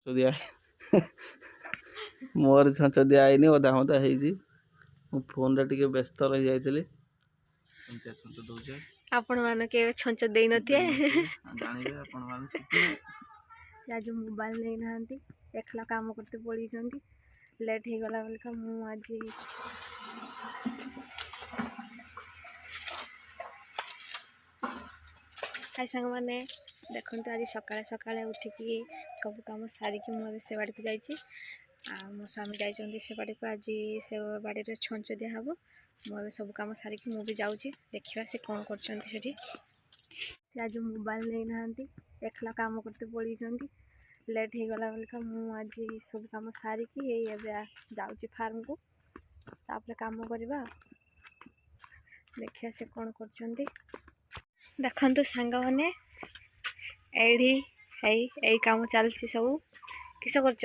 ଦିଆ ମୋର ଛଞ୍ଚ ଦିଆ ହେଇନି ଅଧା ମଧା ହେଇଛି। ମୁଁ ଫୋନରେ ଟିକେ ବ୍ୟସ୍ତ ରହିଯାଇଥିଲି। ଏମିତିଆ ଛଞ୍ଚ ଦଉଛେ ଆପଣ ମାନେ କେବେ ଛଞ୍ଚ ଦେଇ ନଥିବେ ଜାଣିବେ ଆପଣ ମାନେ ଶିଖିବେ। ଆଜି ମୋବାଇଲ ନେଇନାହାନ୍ତି, ଏକଲା କାମ କରତେ ପଳେଇଛନ୍ତି। ଲେଟ୍ ହେଇଗଲା ବୋଲିକା ମୁଁ ଆଜି ହାଇ ସାଙ୍ଗମାନେ ଦେଖନ୍ତୁ, ଆଜି ସକାଳେ ସକାଳେ ଉଠିକି ସବୁ କାମ ସାରିକି ମୁଁ ଏବେ ସେ ବାଡ଼ିକୁ ଯାଇଛି। ଆଉ ମୋ ସ୍ୱାମୀ ଯାଇଛନ୍ତି ସେ ବାଡ଼ିକୁ। ଆଜି ସେ ବାଡ଼ିରେ ଛଞ୍ଚ ଦିଆହେବ। ମୁଁ ଏବେ ସବୁ କାମ ସାରିକି ମୁଁ ବି ଯାଉଛି, ଦେଖିବା ସେ କ'ଣ କରୁଛନ୍ତି ସେଠି। ସେ ଆଜି ମୋବାଇଲ ନେଇନାହାନ୍ତି, ଏକଲା କାମ କରତେ ପଳେଇଛନ୍ତି। ଲେଟ୍ ହେଇଗଲା ବୋଲିକା ମୁଁ ଆଜି ସବୁ କାମ ସାରିକି ଏଇ ଏବେ ଯାଉଛି ଫାର୍ମକୁ। ତାପରେ କାମ କରିବା, ଦେଖିବା ସେ କ'ଣ କରୁଛନ୍ତି। ଦେଖନ୍ତୁ ସାଙ୍ଗମାନେ, ଏଇଠି ଏଇ କାମ ଚାଲିଛି ସବୁ। କିସ କରୁଛ?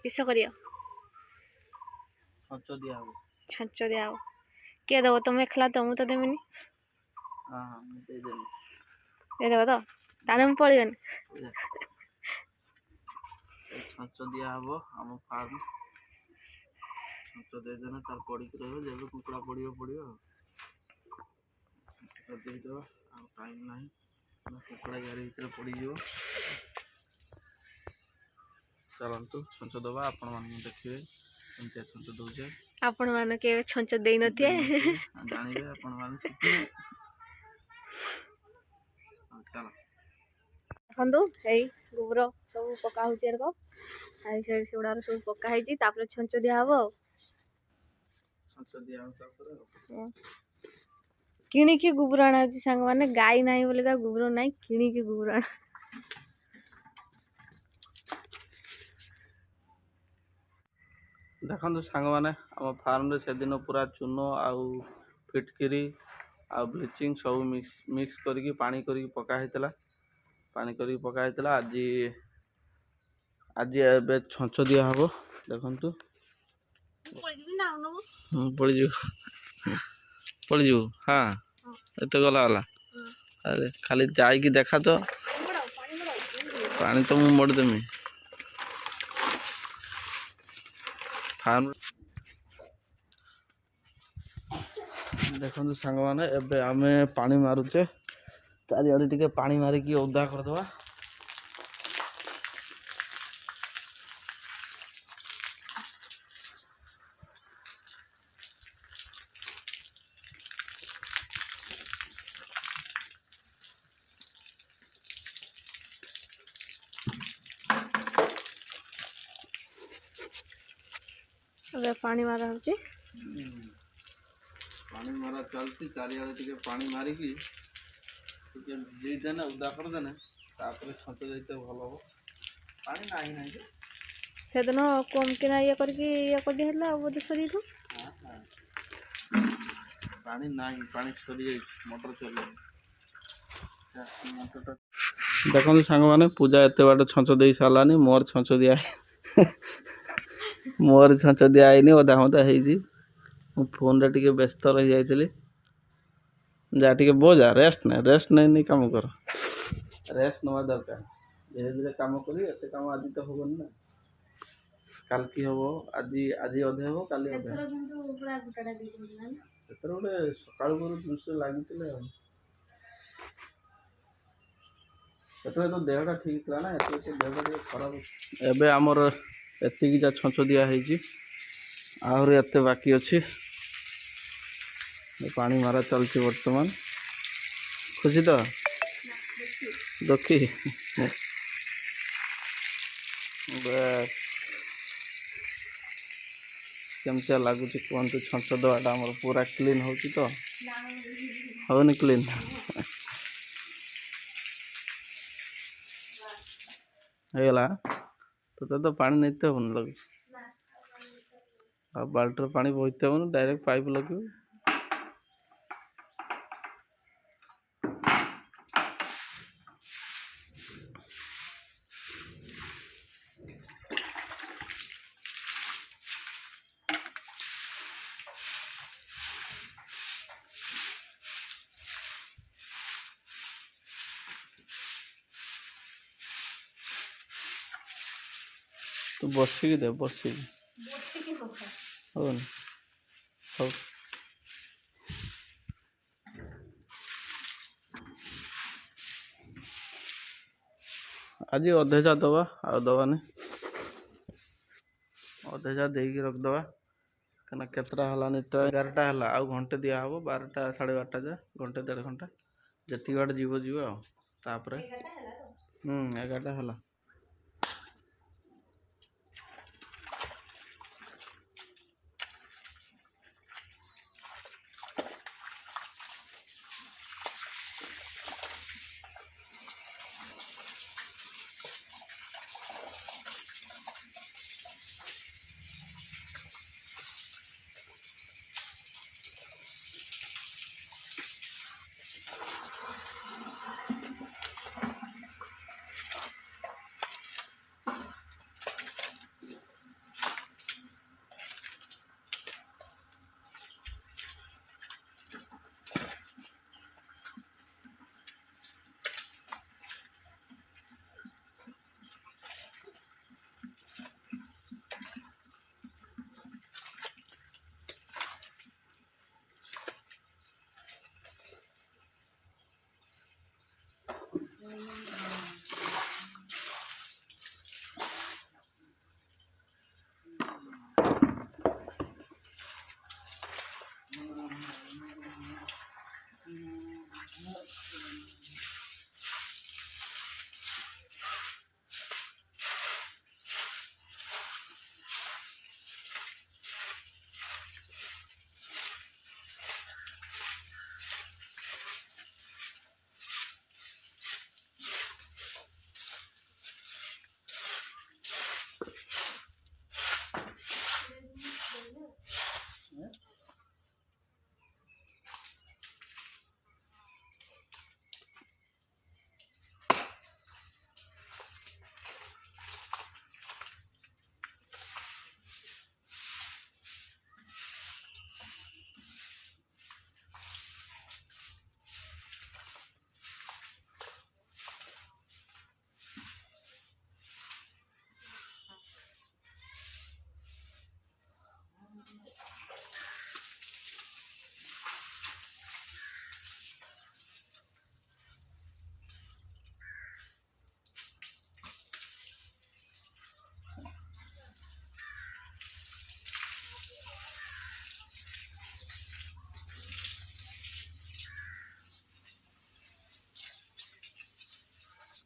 କିସ କରିବ? ଛଞ୍ଚ ଦିଆ ହବ। କିଏ ଦେବ? ତମେ ଏକଲା ତ, ମୁଁ ତ ଦେମିନି। ଦେଇଦେବ ତ? ତାହେଲେ ମୁଁ ପଳେଇବନି। ଛଞ୍ଚ ଦିଆ ହବ ଆମ ଫାର୍ମ। ଛଞ୍ଚ ଦେଇଦେଲେ ତାର ପଡ଼ିକି ରହିବ, ଯେବେ କୁକୁଡ଼ା ପଡ଼ିବ ଦେଇଦେବ। ଆଉ ଟାଇମ୍ ନାହିଁ, କୁକୁଡ଼ା ଗାଡ଼ି ଭିତରେ ପଡ଼ିଯିବ। ଚାଲନ୍ତୁ ଛଞ୍ଚ ଦେବା, ଆପଣମାନଙ୍କୁ ଦେଖିବେ କେମିତିଆ ଛଞ୍ଚ ଦଉଛେ। ଆପଣ ମାନେ କେବେ ଛଞ୍ଚ ଦେଇ ନଥିବେ ଜାଣିବେ, ଆପଣ ମାନେ ଶିଖିବେ। ଚାଲ ଦେଖନ୍ତୁ, ଏଇ ଗୋବର ସବୁ ପକା ହଉଛି ଏରକ। ଆଉ ସେଗୁଡ଼ାକ ସବୁ ପକା ହେଇଛି, ତାପରେ ଛଞ୍ଚ ଦିଆହବ। ଆଉ ଛଞ୍ଚ ଦିଆହବ ତାପରେ କିଣିକି ଗୋବର ଆଣା ହଉଛି ସାଙ୍ଗମାନେ। ଗାଈ ନାହିଁ ବୋଲିକା ଗୋବର ନାହିଁ, କିଣିକି ଗୋବର ଆଣା। ଦେଖନ୍ତୁ ସାଙ୍ଗମାନେ, ଆମ ଫାର୍ମରେ ସେଦିନ ପୁରା ଚୂନ ଆଉ ଫିଟକିରି ଆଉ ବ୍ଲିଚିଂ ସବୁ ମିକ୍ସ କରିକି ପାଣି କରିକି ପକା ହେଇଥିଲା। ଆଜି ଏବେ ଛଞ୍ଚ ଦିଆହବ। ଦେଖନ୍ତୁ, ପଳିଯିବୁ। ହଁ, ଏତେ ଗଲା ଆରେ ଖାଲି ଯାଇକି ଦେଖା ତ, ପାଣି ତ ମୁଁ ମୋଡ଼ିଦେମି। ଫାର୍ମ ଦେଖନ୍ତୁ ସାଙ୍ଗମାନେ, ଏବେ ଆମେ ପାଣି ମାରୁଛେ। ଚାରିଆଡ଼େ ଟିକେ ପାଣି ମାରିକି ଓଦା କରିଦେବା। ଏବେ ପାଣି ମାରା ହଉଛି। ପାଣି ମରା ଚାଲିଛି, ଚାରିଆଡ଼େ ଟିକେ ପାଣି ମାରିକି ଟିକେ ଦେଇଦେନେ, ଓଦା କରିଦେନେ, ତାପରେ ଛଞ୍ଚ ଦେଇତେ ଭଲ ହବ। ପାଣି ନାହିଁ ଯେ ସେଦିନ କମ୍ କିନା ଇଏ କରିକି ଇଏ କରିଦିଆହେଲା ଆଉ ବୋଧେ ସରିଯାଇଥିବ। ପାଣି ନାହିଁ, ପାଣି ସରିଯାଇଛି, ମଟର ଚଲେଇନି। ଦେଖନ୍ତୁ ସାଙ୍ଗମାନେ, ପୂଜା ଏତେ ବାଟ ଛଞ୍ଚ ଦେଇ ସାରିଲାନି। ମୋର ଛଞ୍ଚ ଦିଆ ହେଇନି, ଅଧା ମଧା ହେଇଛି। ମୁଁ ଫୋନରେ ଟିକେ ବ୍ୟସ୍ତ ରହିଯାଇଥିଲି। ଯା ଟିକେ ବୋଝା, ରେଷ୍ଟ ନେଇ କାମ କର। ରେଷ୍ଟ ନେବା ଦରକାର। ଧୀରେ ଧୀରେ କାମ କରି, ଏତେ କାମ ଆଜି ତ ହବନି ନା, କାଲିକି ହବ। ଆଜି ଅଧେ ହବ, କାଲି ଅଧେ। ସେଥିରେ ଗୋଟେ ସକାଳୁ ଜିନିଷ ଲାଗିଥିଲେ ଆଉ। ସେତେବେଳେ ତ ଦେହଟା ଠିକ୍ ଥିଲା ନା, ଏବେ ତ ଦେହଟା ଟିକେ ଖରାପ। ଏବେ ଆମର ଏତିକି ଯା ଛଞ୍ଚ ଦିଆ ହେଇଛି, ଆହୁରି ଏତେ ବାକି ଅଛି। ପାଣି ମାରା ଚାଲିଛି ବର୍ତ୍ତମାନ। ଖୁସି ତ ଦୁଃଖୀ? କେମିତିଆ ଲାଗୁଛି କୁହନ୍ତୁ? ଛଞ୍ଚ ଦେବାଟା ଆମର ପୁରା କ୍ଲିନ୍ ହେଉଛି ତ? ହେଉନି କ୍ଲିନ୍? ହେଇଗଲା। ତୋତେ ତ ପାଣି ନେଇତେ ହେବନି ଲାଗୁଛି। ଆଉ ବାଲ୍ଟିରେ ପାଣି ବୋହିତେ ହେବନି, ଡାଇରେକ୍ଟ ପାଇପ୍ ଲଗେଇବୁ। ତୁ ବସିକି ଦେ ବସିକି ବସିକି ହବ। ହବନି ହଉ ଆଜି ଅଧେ ଚା ଦବା ଆଉ ଦବାନି ଅଧେ ଚା ଦେଇକି ରଖିଦବା କାହିଁକିନା କେତେଟା ହେଲାନି ତ 11ଟା ହେଲା ଆଉ ଘଣ୍ଟେ ଦିଆହବ 12ଟା 12:30 ଯାଏ ଘଣ୍ଟେ 1.5 ଘଣ୍ଟା ଯେତିକି ବାଟ ଯିବ ଆଉ ତାପରେ 11ଟା ହେଲା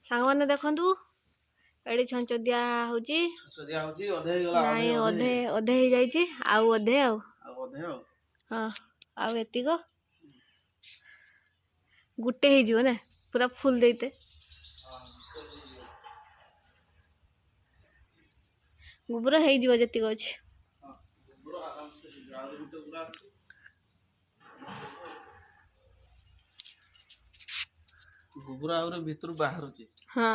ସାଙ୍ଗମାନେ ଦେଖନ୍ତୁ ଏଠି ଛଞ୍ଚ ଦିଆ ହଉଛି ଦିଆ ହଉଛି ଅଧେ ହେଇଗଲା ନାଇଁ ଅଧେ ଅଧେ ହେଇଯାଇଛି ଆଉ ଅଧେ ଆଉ ଅଧେ ଆଉ ହଁ ଆଉ ଏତିକ ଗୋଟେ ହେଇଯିବ ନା ପୁରା ଫୁଲ ଦେଇତେ ଗୋବର ହେଇଯିବ ଯେତିକି ଅଛି ଗୋବର ଆହୁରି ଭିତରୁ ବାହାରୁଛି ହଁ